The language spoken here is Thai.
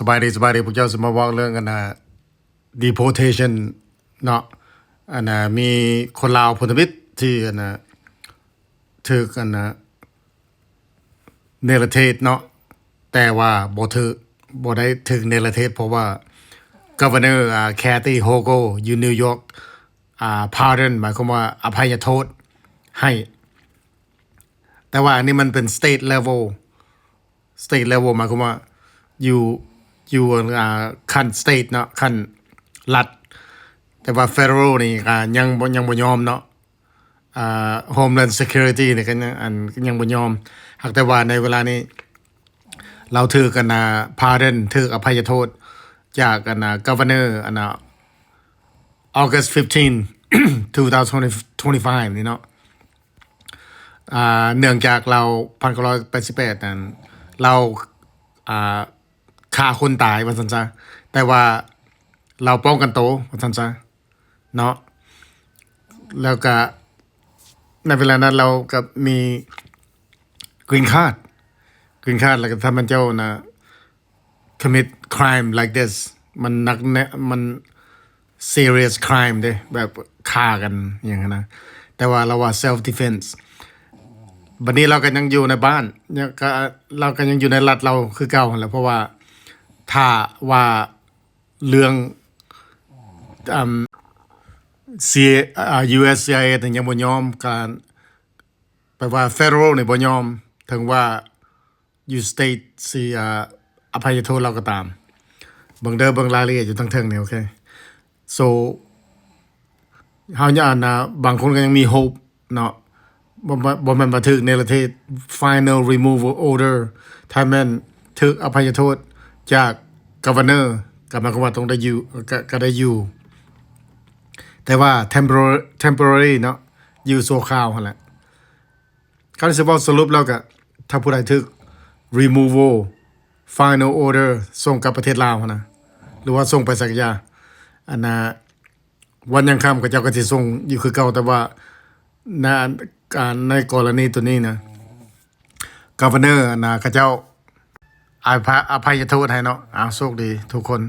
สบายดีพวกเจ้าสมาบอกเรื่องกันนะ deportation เนาะอันนะมีคนลาวพันธมิตรที่อันนะถือกันนะเนรเทศเนาะแต่ว่าบ่ได้ถึงเนรเทศเพราะว่า governor แคทตี้โฮโกอยู่นิวยอร์กpardon หมายความว่าอภัยโทษให้แต่ว่าอันนี้มันเป็น state level หมายความว่าอยู่ขั้น state เนาะขั้นรัฐแต่ว่า federal นี่ยังบ่ยอมเนาะhomeland security นี่ก็ยังบ่ยอมหากแต่ว่าในเวลานี้เราถือกันpardon ถืออภัยโทษจากกันgovernor August 15 2025นี่เนาะเนื่องจากเรา1988นั้นเราฆ่าคนตายว่าซั่นซะแต่ว่าเราป้องกันตัวว่าซั่นซะเนาะแล้วก็ในเวลานั้นเรากับมี green card แล้วก็ถ้ามันเจ้าcommit crime like this มันหนักแน่มัน serious crime เด้แบบฆ่ากันอย่างนั้นนะแต่ว่าเราว่า self defense บัดนี้เราก็ยังอยู่ในบ้านเราก็ยังอยู่ในรัฐเราคือเก่าหั่นแหละเพราะว่าถ้าว่าเรื่องUSCIS นี่ยังบ่ยอมการแปลว่า Federal นี่บ่ยอมถึงว่า you state สิอภัยโทษเราก็ตามเบิ่งรายละเอียดอยู่ทั้งเทิงนี่โอเค so เฮาย่านบางคนก็ยังมี hope เนาะบ่แม่นว่าถึกในประเทศ final removal order ถ้าแม่นถึกอภัยโทษจาก governor ก็หมายความว่าต้องได้อยู่ก็ได้อยู่แต่ว่า temporary เนาะอยู่ชั่วคราวหั่นแหละเขาสิบอกสรุปแล้วก็ถ้าผู้ใดถึก removal final order ส่งกลับประเทศลาวหั่นนะหรือว่าส่งไปสักอย่างอันวันยังค่ำก็เจ้าก็สิส่งอยู่คือเก่าแต่ว่าในกรณีตัวนี้นะ governor เขาเจ้าอภัยโทษให้เนาะโชคดีทุกคน